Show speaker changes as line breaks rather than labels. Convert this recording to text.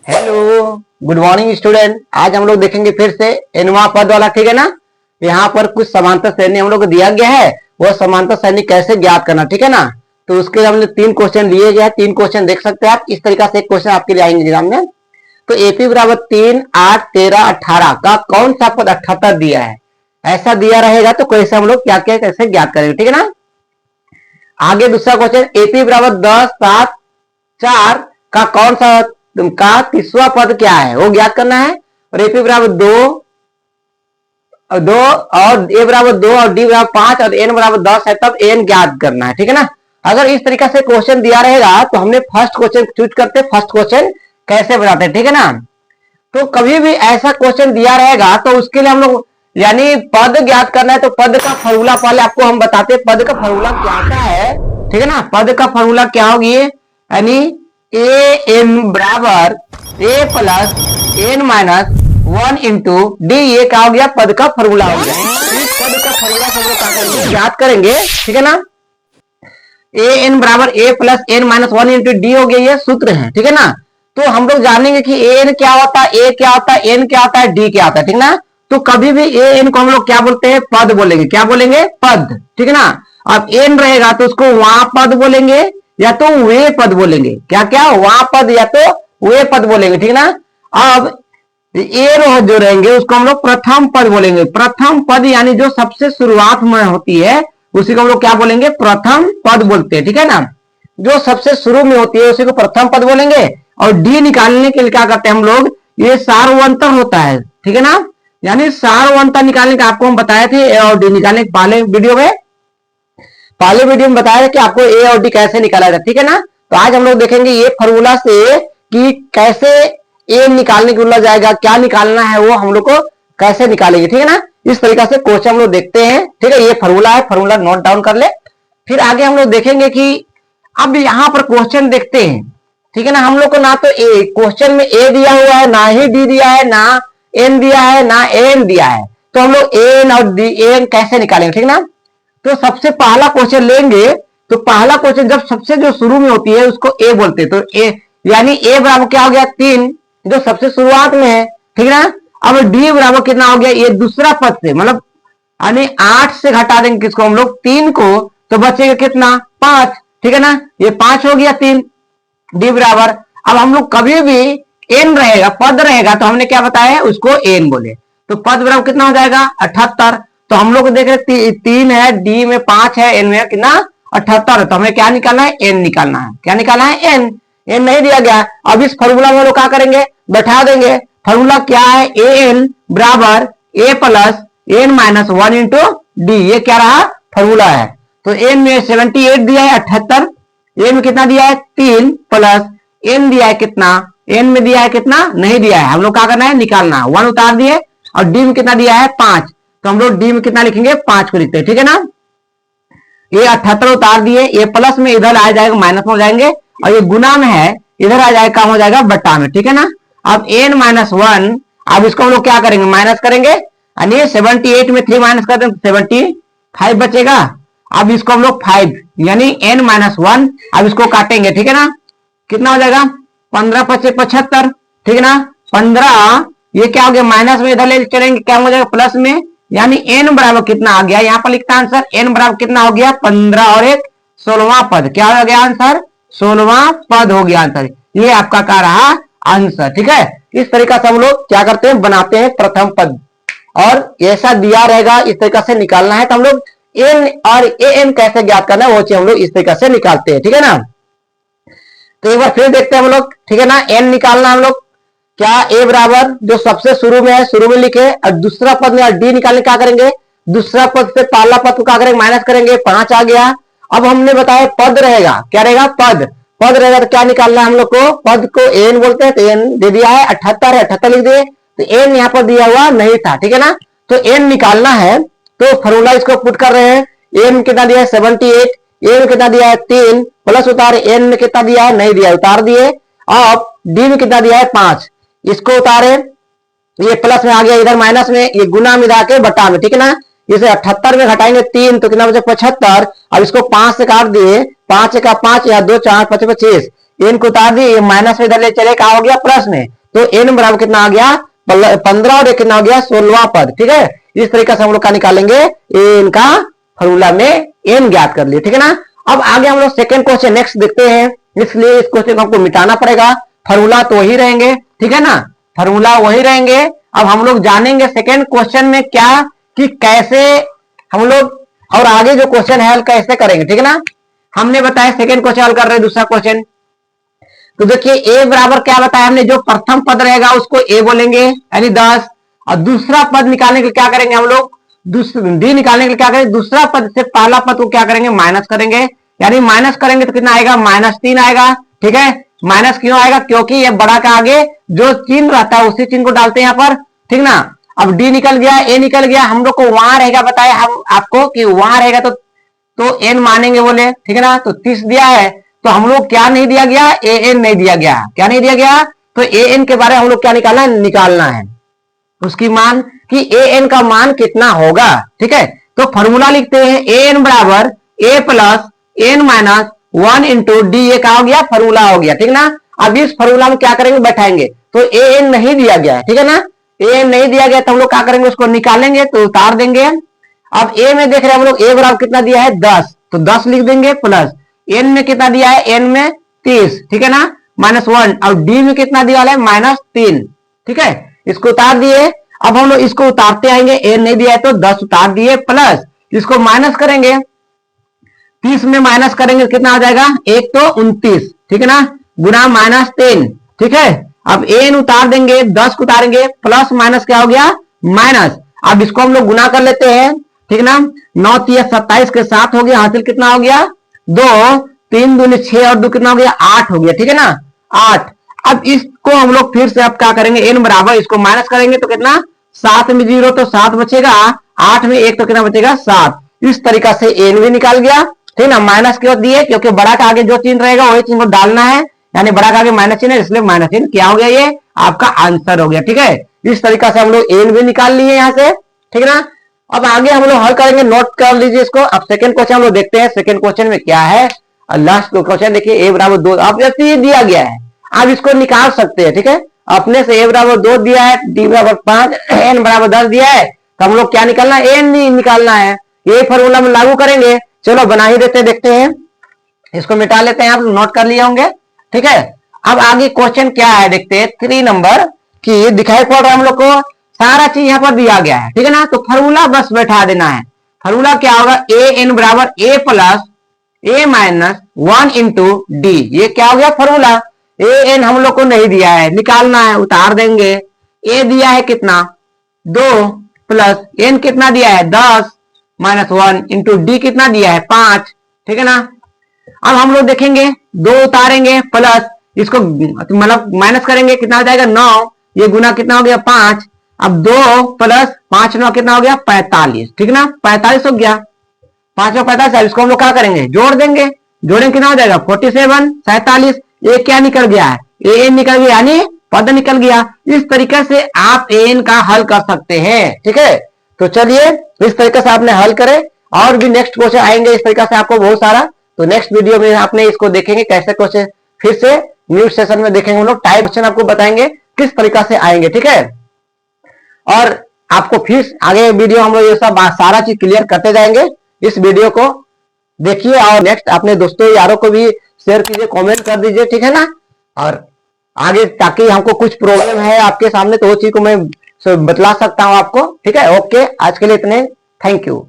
Hello, good morning student. आज हम लोग देखेंगे फिर से एनवा पद वाला, ठीक है ना। यहाँ पर कुछ समांतर श्रेणी हम लोग को दिया गया है, वो समांतर श्रेणी कैसे ज्ञात करना, ठीक है ना। तो उसके लिए हमने 3 क्वेश्चन लिए गए हैं। 3 क्वेश्चन देख सकते हैं आप। इस तरीका से एक क्वेश्चन आपके लिए आएंगे एग्जाम में। तो एपी बराबर 3, 8, 13, 18 का कौन सा पद 78 दिया है, ऐसा दिया रहेगा तो कैसे हम लोग क्या क्या कैसे ज्ञात करेंगे, ठीक है ना। आगे दूसरा क्वेश्चन, एपी बराबर 10, 7, 4 का कौन सा का तीसरा पद क्या है, वो ज्ञात करना है। और एपी बराबर 2 और ए बराबर 2 और डी बराबर 5 और एन बराबर 10 है, तब एन ज्ञात करना है, ठीक है ना। अगर इस तरीका से क्वेश्चन दिया रहेगा तो हमने फर्स्ट क्वेश्चन चूज करते, फर्स्ट क्वेश्चन कैसे बनाते हैं, ठीक है ना। तो कभी भी ऐसा क्वेश्चन दिया रहेगा तो उसके लिए हम लोग यानी पद ज्ञात करना है, तो पद का फॉर्मूला पहले आपको हम बताते हैं। पद का फॉर्मूला क्या है, ठीक है ना। पद का फॉर्मूला क्या होगी, यानी ए एन बराबर A plus N minus 1 into D, ये क्या हो गया, पद का फॉर्मूला हो गया। इस पद का फॉर्मूला हम लोग ज्ञात करेंगे, ठीक है ना। ए एन बराबर A plus N minus 1 into D हो गया, ये सूत्र है, ठीक है ना। तो हम लोग जानेंगे कि ए एन क्या होता है, ए क्या होता है, एन क्या होता है, डी क्या होता है, ठीक ना। तो कभी भी ए एन को हम लोग क्या बोलते हैं, पद बोलेंगे। क्या बोलेंगे, पद, ठीक है ना। अब एन रहेगा तो उसको वहां पद बोलेंगे या तो वे पद बोलेंगे। क्या क्या, वहां पद या तो वे पद बोलेंगे, ठीक है ना। अब ए जो रहेंगे उसको हम लोग प्रथम पद बोलेंगे। प्रथम पद यानी जो सबसे शुरुआत में होती है उसी को हम लोग क्या बोलेंगे, प्रथम पद बोलते हैं, ठीक है ना। जो सबसे शुरू में होती है उसी को प्रथम पद बोलेंगे। और डी निकालने के लिए क्या करते हैं हम लोग, ये सार्वंतर होता है, ठीक है ना। यानी सार्वंतर निकालने का आपको हम बताए थे ए और डी निकालने पहले वीडियो में बताया कि आपको ए और डी कैसे निकाला जाए, ठीक है ना। तो आज हम लोग देखेंगे ये फॉर्मूला से कि कैसे ए निकालने के लिए जाएगा, क्या निकालना है वो हम लोग को कैसे निकालेंगे, ठीक है ना। इस तरीका से क्वेश्चन हम लोग देखते हैं, ठीक है। ये फॉर्मूला है, फॉर्मूला नोट डाउन कर ले। फिर आगे हम लोग देखेंगे कि अब यहां पर क्वेश्चन देखते हैं, ठीक है ना। हम लोग को ना तो ए क्वेश्चन में ए दिया हुआ है, ना ही डी दिया है, ना एन दिया है, ना एन दिया है। तो हम लोग एन और डी एन कैसे निकालेंगे, ठीक ना। तो सबसे पहला क्वेश्चन लेंगे, तो पहला क्वेश्चन जब सबसे जो शुरू में होती है उसको ए बोलते हैं। तो ए यानी ए बराबर क्या हो गया, 3, जो सबसे शुरुआत में है, ठीक ना। अब डी बराबर कितना हो गया, ये दूसरा पद से, मतलब यानी 8 से घटा देंगे किसको हम लोग, 3 को, तो बचेगा कितना, 5, ठीक है ना। ये 5 हो गया 3, डी बराबर। अब हम लोग कभी भी एन रहेगा, पद रहेगा, तो हमने क्या बताया, उसको एन बोले। तो पद बराबर कितना हो जाएगा, 78। तो हम लोग देख रहे 3 है, डी में 5 है, एन में कितना, 78 है। तो हमें क्या निकालना है, एन निकालना है। क्या निकालना है, एन। एन नहीं दिया गया। अब इस फॉर्मूला में लोग क्या करेंगे, बैठा देंगे। फॉर्मूला क्या है, ए एन बराबर A plus N minus 1 into D, ये क्या रहा, फॉर्मूला है। तो एन में 78 दिया है, 78, एन में कितना दिया है, 3 प्लस एन दिया है कितना, एन में दिया है कितना, नहीं दिया है। हम लोग क्या करना है, निकालना है। 1 उतार दिए। और डी में कितना दिया है, 5, तो हम लोग डी में कितना लिखेंगे, 5 को लिखते हैं, ठीक है ना। ये 78 उतार दिए, ये प्लस में इधर आ जाएगा, माइनस में हो जाएंगे, और ये गुना में है, इधर आ जाएगा, काम हो जाएगा बट्टा में, ठीक है ना। अब n माइनस 1, अब इसको हम लोग क्या करेंगे, माइनस करेंगे। यानी 78 में 3 माइनस कर दें तो 75 बचेगा। अब इसको हम लोग 5 यानी n माइनस 1, अब इसको काटेंगे, ठीक है ना। कितना हो जाएगा, 15 पचे 75, ठीक है ना। 15, ये क्या हो गया, माइनस में इधर ले चलेंगे, क्या हो जाएगा, प्लस में। यानी n बराबर कितना आ गया, यहाँ पर लिखता आंसर, n बराबर कितना हो गया, 15 और 1 16वां पद। क्या हो गया आंसर, 16वां पद हो गया आंसर। ये आपका क्या रहा आंसर, ठीक है। इस तरीका से हम लोग क्या करते हैं, बनाते हैं प्रथम पद, और ऐसा दिया रहेगा, इस तरीका से निकालना है। तो हम लोग एन और ए एन कैसे ज्ञात करना है वो चीज हम लोग इस तरीका से निकालते हैं, ठीक है ना। तो एक बार फिर देखते हैं हम लोग, ठीक है ना। एन निकालना हम लोग, क्या ए बराबर जो सबसे शुरू में है, शुरू में लिखे, और दूसरा पद में डी निकालने क्या करेंगे, दूसरा पद से पहला पद को क्या करेंगे, माइनस करेंगे, 5 आ गया। अब हमने बताया पद रहेगा, क्या रहेगा, पद रहेगा। तो क्या निकालना है हम लोग को, पद को एन बोलते हैं। तो एन दे दिया है, 78 है, 78 लिख दिए। तो एन यहाँ पर दिया हुआ नहीं था, ठीक है ना। तो एन निकालना है, तो फॉर्मूला इसको पुट कर रहे हैं। एन कितना दिया है, 78, एन कितना दिया है, 3 प्लस उतारे, एन में कितना दिया है, नहीं दिया, उतार दिए। अब डी में कितना दिया है, 5, इसको उतारे, ये प्लस में आ गया, इधर माइनस में, ये गुना में जाके बटा में, ठीक है ना। इसे 78 में घटाएंगे 3 तो कितना बचे, 75। अब इसको 5 से काट दिए, 5 का 5 या 2 4 5 25, इनको उतार दिए, ये माइनस में इधर ले चले, क्या हो गया, प्लस में। तो n बराबर कितना आ गया 15 और कितना हो गया 16वां पद। ठीक है, इस तरीके से हम लोग का निकालेंगे एन का फॉर्मूला में एन ज्ञात कर लिए। ठीक है ना। अब आगे हम लोग सेकेंड क्वेश्चन नेक्स्ट देखते हैं, इसलिए इस क्वेश्चन को हमको मिटाना पड़ेगा। फॉर्मूला तो वही रहेंगे, ठीक है ना, फॉर्मूला वही रहेंगे। अब हम लोग जानेंगे सेकेंड क्वेश्चन में क्या कि कैसे हम लोग और आगे जो क्वेश्चन है हल कैसे करेंगे। ठीक है ना। हमने बताया सेकेंड क्वेश्चन हल कर रहे हैं, दूसरा क्वेश्चन तो देखिए ए बराबर क्या बताया हमने, जो प्रथम पद रहेगा उसको ए बोलेंगे यानी 10, और दूसरा पद निकालने के लिए क्या करेंगे हम लोग, डी निकालने के लिए क्या करेंगे, दूसरा पद से पहला पद को क्या करेंगे माइनस करेंगे, यानी माइनस करेंगे तो कितना आएगा -3 आएगा। ठीक है, माइनस क्यों आएगा, क्योंकि ये बड़ा का आगे जो चिन्ह रहता है उसी चिन्ह को डालते हैं यहाँ पर। ठीक ना। अब डी निकल गया, ए निकल गया, हम लोग को वहां रहेगा बताया हम आपको कि वहां रहेगा तो एन मानेंगे बोले। ठीक है ना। तो 30 दिया है तो हम लोग क्या नहीं दिया गया, ए एन नहीं दिया गया, क्या नहीं दिया गया, तो ए एन के बारे में हम लोग क्या निकालना है उसकी मान कि ए एन का मान कितना होगा। ठीक है, तो फॉर्मूला लिखते हैं ए एन बराबर A plus N minus 1 into D, ये क्या हो गया फॉर्मूला हो गया। ठीक ना। अब इस फॉर्मूला में क्या करेंगे बैठाएंगे, तो ए एन नहीं दिया गया है। ठीक है ना, ए एन नहीं दिया गया तो हम लोग क्या करेंगे उसको निकालेंगे तो उतार देंगे। अब ए में देख रहे हैं हम लोग ए बराबर कितना दिया है 10, तो 10 लिख देंगे प्लस एन में कितना दिया है, एन में 30, ठीक है ना, -1, और डी में कितना दिया है -3। ठीक है, इसको उतार दिए। अब हम लोग इसको उतारते आएंगे, एन नहीं दिया है तो 10 उतार दिए प्लस इसको माइनस करेंगे, 30 में माइनस करेंगे कितना आ जाएगा 1 तो 29, ठीक है ना, गुना -3। ठीक है, अब एन उतार देंगे, 10 को उतारेंगे प्लस माइनस क्या हो गया माइनस। अब इसको हम लोग गुना कर लेते हैं। ठीक ना, 9 3 27 के साथ हो गया, हासिल कितना हो गया 2, 3 दूनी 6 और 2 कितना हो गया 8 हो गया। ठीक है ना, 8। अब इसको हम लोग फिर से अब क्या करेंगे, एन बराबर इसको माइनस करेंगे तो कितना 7 में 0 तो 7 बचेगा, 8 में 1 तो कितना बचेगा 7। इस तरीका से एन भी निकाल गया। ठीक ना, माइनस क्यों दिए, क्योंकि बड़ा का आगे जो चिन्ह रहेगा वही चिन्ह को डालना है, यानी बड़ा का आगे माइनस चिन्ह है इसलिए माइनस चिन्ह क्या हो गया, ये आपका आंसर हो गया। ठीक है, इस तरीका से हम लोग एन भी निकाल लिए यहाँ से। ठीक है ना, अब आगे हम लोग हल करेंगे, नोट कर लीजिए इसको। अब सेकंड क्वेश्चन हम लोग देखते हैं, सेकंड क्वेश्चन में क्या है। लास्ट क्वेश्चन देखिए, ए बराबर 2, अब ये दिया गया है, आप इसको निकाल सकते हैं। ठीक है, अपने से ए बराबर 2 दिया है, डी बराबर 5, एन बराबर 10 दिया है, तो हम लोग क्या निकालना है, एन निकालना है। ये फॉर्मूला में लागू करेंगे, चलो बना ही देते, देखते हैं, इसको मिटा लेते हैं, आप नोट कर लिए होंगे। ठीक है, अब आगे क्वेश्चन क्या है देखते हैं, 3 नंबर की दिखाई पड़ रहा है हम लोग को, सारा चीज यहाँ पर दिया गया है। ठीक है ना, तो फॉर्मूला बस बैठा देना है। फॉर्मूला क्या होगा, ए एन बराबर A plus A minus 1 into D, ये क्या हो गया फॉर्मूला। ए एन हम लोग को नहीं दिया है, निकालना है, उतार देंगे। ए दिया है कितना 2 प्लस एन कितना दिया है 10 -1 इंटू डी कितना दिया है 5। ठीक है ना, अब हम लोग देखेंगे 2 उतारेंगे प्लस इसको मतलब माइनस करेंगे, कितना हो जाएगा 9, ये गुना कितना हो गया 5। अब 2 प्लस 5 9 कितना हो गया 45। ठीक है ना, 45 हो गया, 5 और 45, इसको हम लोग क्या करेंगे जोड़ देंगे, जोड़ेंगे कितना हो जाएगा 47 47। ये क्या निकल गया है, ए एन निकल गया, यानी पद निकल गया। इस तरीके से आप ए एन का हल कर सकते हैं। ठीक है, तो चलिए इस तरीके से आपने हल करे, और भी नेक्स्ट क्वेश्चन आएंगे इस तरीके से आपको बहुत सारा, तो नेक्स्ट वीडियो में आपने इसको देखेंगे कैसे क्वेश्चन, फिर से न्यू सेशन में देखेंगे, हम लोग टाइप क्वेश्चन आपको बताएंगे किस तरीका से आएंगे। ठीक है, और आपको फिर आगे वीडियो हम लोग ये सब सारा चीज क्लियर करते जाएंगे। इस वीडियो को देखिए और नेक्स्ट अपने दोस्तों यारों को भी शेयर कीजिए, कमेंट कर दीजिए। ठीक है ना, और आगे ताकि हमको कुछ प्रॉब्लम है आपके सामने तो वो चीज को मैं बतला सकता हूं आपको। ठीक है, ओके, आज के लिए इतने, थैंक यू।